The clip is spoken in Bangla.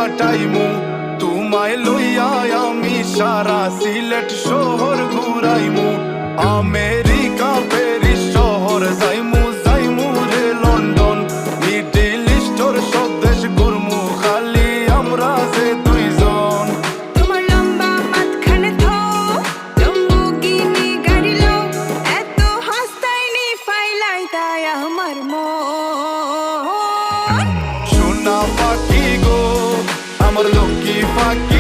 কাটাইমু তোমায় লইয়া আমি সারা সিলেট শহর ঘুরাইমু আমেরিকা প্যারিস শহর যাইমু যাইমু রে লন্ডন মিডল ইস্টর সব দেশ ঘুরমু খালি আমরা যে দুইজন তোমার লম্বা মাঝখানে থো লম্বুগিনি গাড়ি লো এত হাসতাইনি ফাইলাই তাই আমার মন সোনা পাখি গো আমার লক্ষ্মী পাখি